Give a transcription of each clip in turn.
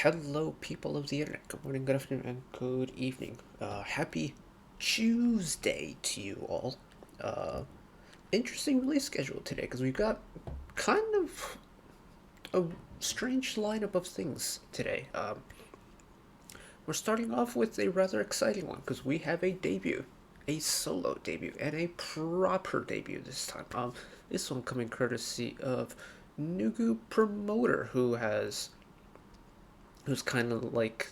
Hello, people of the internet. Good morning, good afternoon, and good evening. Happy Tuesday to you all. Uh, Interesting release schedule today because we've got kind of a strange lineup of things today. We're starting off with a rather exciting one because we have a solo debut, and a proper debut this time. This one coming courtesy of Nugu Promoter, who's kind of like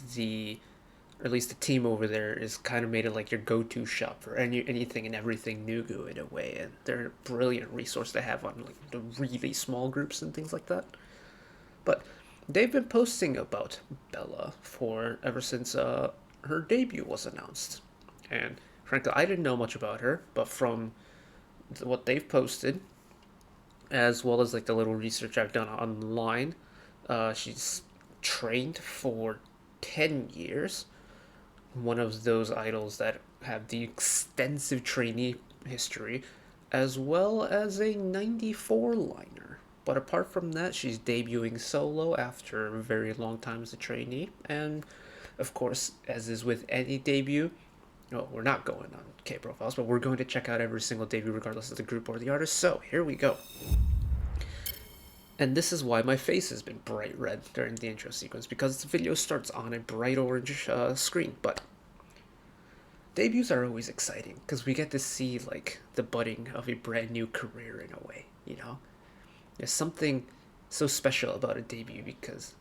or at least the team over there is kind of made it like your go-to shop for anything and everything Nugu in a way, and they're a brilliant resource to have on like the really small groups and things like that. But they've been posting about Bella for ever since her debut was announced, and frankly, I didn't know much about her, but from what they've posted, as well as like the little research I've done online, she's trained for 10 years, one of those idols that have the extensive trainee history, as well as a 94 liner. But apart from that, she's debuting solo after a very long time as a trainee, and of course, as is with any debut, well, we're not going on K profiles, but we're going to check out every single debut regardless of the group or the artist. So here we go. And this is why my face has been bright red during the intro sequence, because the video starts on a bright orange screen. But debuts are always exciting because we get to see like the budding of a brand new career in a way, you know? There's something so special about a debut because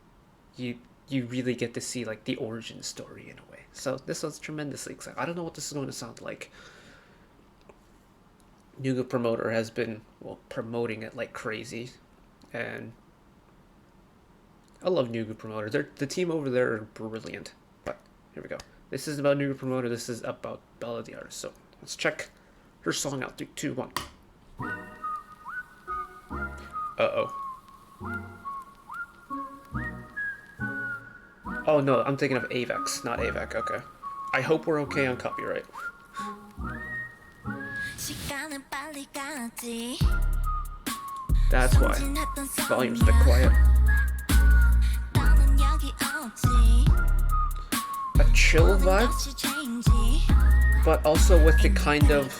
you really get to see like the origin story in a way. So this was tremendously exciting. I don't know what this is going to sound like. Nuga Promoter has been promoting it like crazy, and I love Nuga Promoter. The team over there are brilliant. But here we go. This isn't about Nuga Promoter. This is about Bella the artist. So let's check her song out. 3, 2, 1. Uh-oh. Oh no, I'm thinking of Avex, not Avac. Okay. I hope we're okay on copyright. That's why. Volume's a bit quiet. A chill vibe, but also with the kind of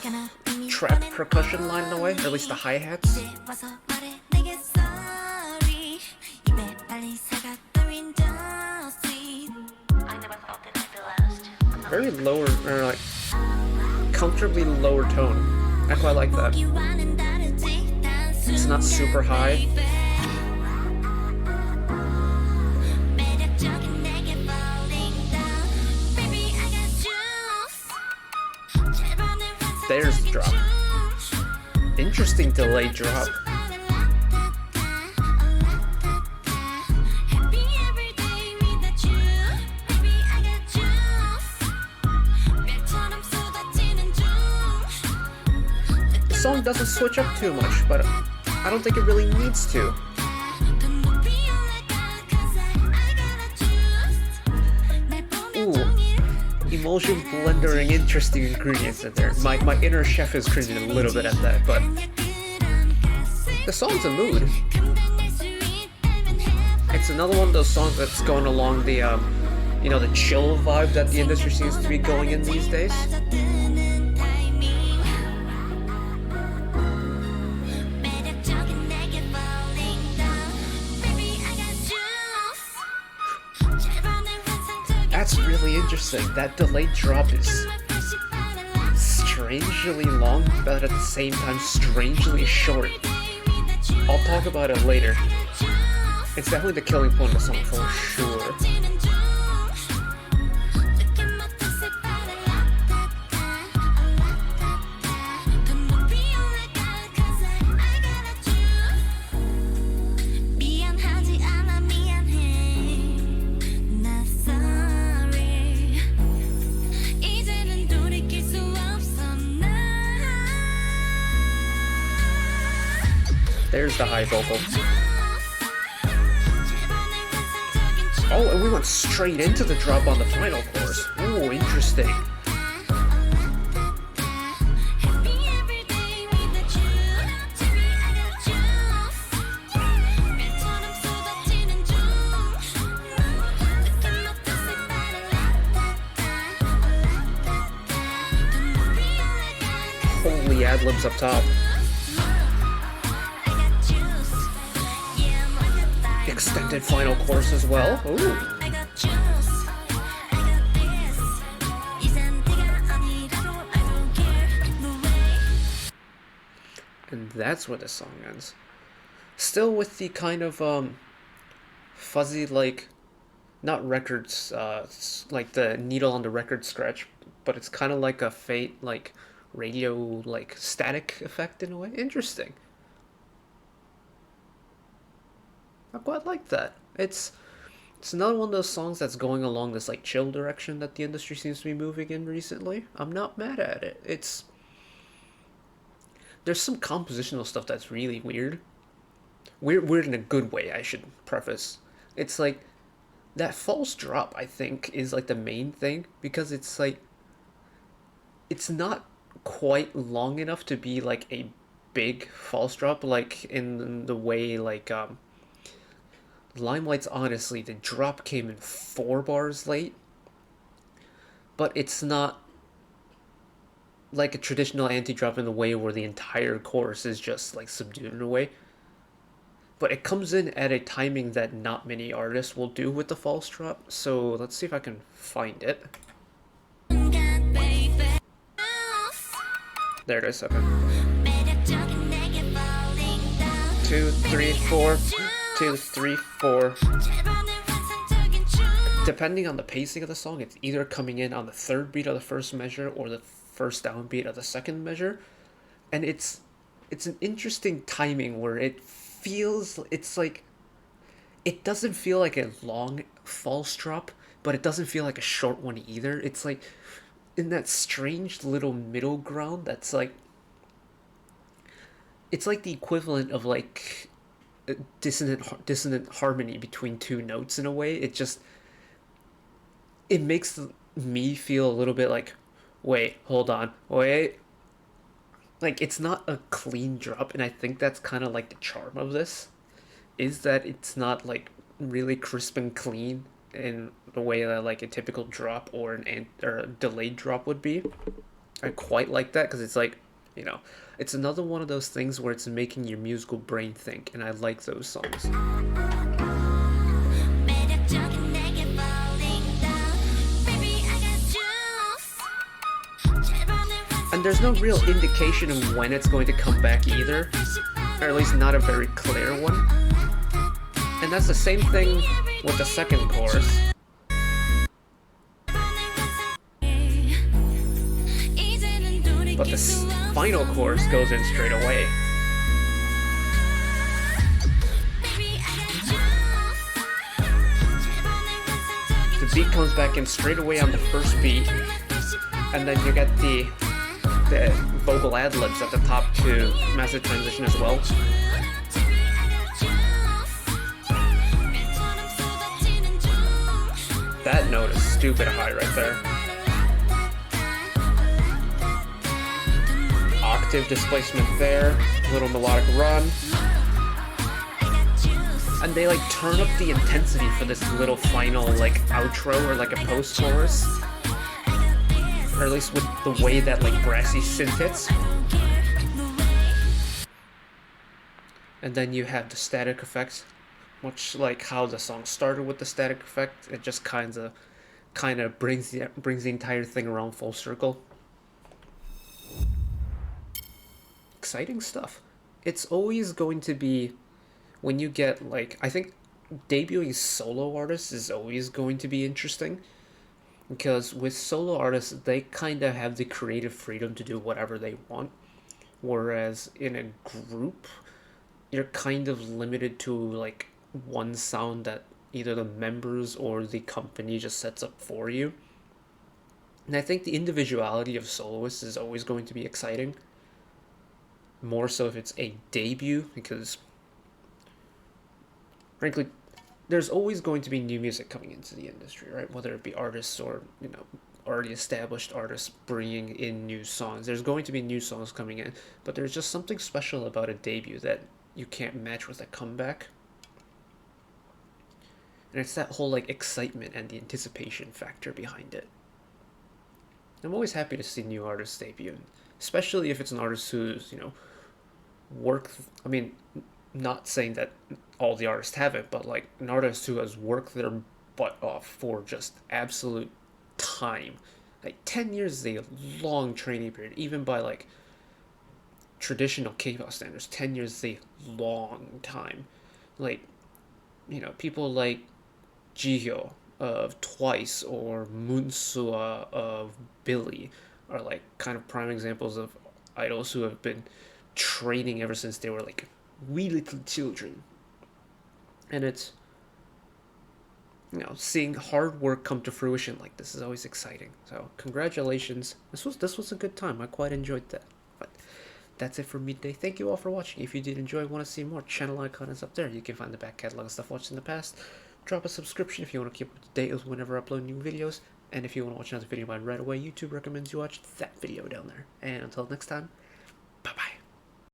trap percussion line in a way, or at least the hi-hats. Very lower, or like comfortably lower tone. I quite like that. It's not super high. There's the drop. Interesting delay drop. The song doesn't switch up too much, but I don't think it really needs to. Ooh, emulsion blendering, interesting ingredients in there. My inner chef is cringing a little bit at that, but the song's a mood. It's another one of those songs that's going along the, the chill vibe that the industry seems to be going in these days. That's really interesting. That delayed drop is strangely long, but at the same time strangely short. I'll talk about it later. It's definitely the killing point of the song for sure. There's the high vocal. Oh, and we went straight into the drop on the final chorus. Ooh, interesting. ad-libs up top. Extended final chorus as well. Ooh. And that's where the song ends. Still with the kind of fuzzy, like, not records, like the needle on the record scratch, but it's kind of like a fate, like radio, like static effect in a way. Interesting. I quite like that. It's another one of those songs that's going along this like chill direction that the industry seems to be moving in recently. I'm not mad at it. There's some compositional stuff that's really weird. Weird in a good way, I should preface. It's like that false drop, I think, is like the main thing because it's like it's not quite long enough to be like a big false drop, like in the way like Limelight's. Honestly, the drop came in 4 bars late, but it's not like a traditional anti-drop in the way where the entire chorus is just like subdued in a way. But it comes in at a timing that not many artists will do with the false drop. So let's see if I can find it. There it is. Okay. 2, 3, 4. 2, 3, 4. Depending on the pacing of the song, it's either coming in on the third beat of the first measure or the first downbeat of the second measure, and it's an interesting timing where it's like it doesn't feel like a long false drop, but it doesn't feel like a short one either. It's like in that strange little middle ground that's like it's like the equivalent of like a dissonant harmony between two notes in a way. It makes me feel a little bit like, wait, hold on, wait. Like, it's not a clean drop, and I think that's kind of like the charm of this, is that it's not like really crisp and clean in the way that like a typical drop or or a delayed drop would be. I quite like that because it's like, it's another one of those things where it's making your musical brain think, and I like those songs. And there's no real indication of when it's going to come back either, or at least not a very clear one. And that's the same thing with the second chorus. But the final chorus goes in straight away. The beat comes back in straight away on the first beat, and then you get the vocal ad-libs at the top to match the transition as well. That note is stupid high right there. Octave displacement there, little melodic run. And they like turn up the intensity for this little final like outro or like a post-chorus. Or at least with the way that like brassy synth hits. And then you have the static effect, much like how the song started with the static effect. It just kind of brings the entire thing around full circle. Exciting stuff. It's always going to be, when you get like, I think debuting solo artists is always going to be interesting. Because with solo artists, they kind of have the creative freedom to do whatever they want. Whereas in a group, you're kind of limited to like one sound that either the members or the company just sets up for you. And I think the individuality of soloists is always going to be exciting. More so if it's a debut, because frankly, there's always going to be new music coming into the industry, right? Whether it be artists or, already established artists bringing in new songs. There's going to be new songs coming in, but there's just something special about a debut that you can't match with a comeback. And it's that whole like excitement and the anticipation factor behind it. I'm always happy to see new artists debut and especially if it's an artist who's, work. I mean, not saying that all the artists have it, but like an artist who has worked their butt off for just absolute time. Like 10 years is a long training period, even by like traditional K-pop standards. 10 years is a long time. Like, people like Jihyo of Twice or Munsua of Billy are like kind of prime examples of idols who have been training ever since they were like wee little children. And it's, seeing hard work come to fruition like this is always exciting. So congratulations. This was a good time. I quite enjoyed that. But that's it for me today. Thank you all for watching. If you did enjoy and want to see more, channel icon is up there. You can find the back catalog of stuff watched in the past. Drop a subscription if you want to keep up to date with whenever I upload new videos. And if you want to watch another video mine right away, YouTube recommends you watch that video down there. And until next time,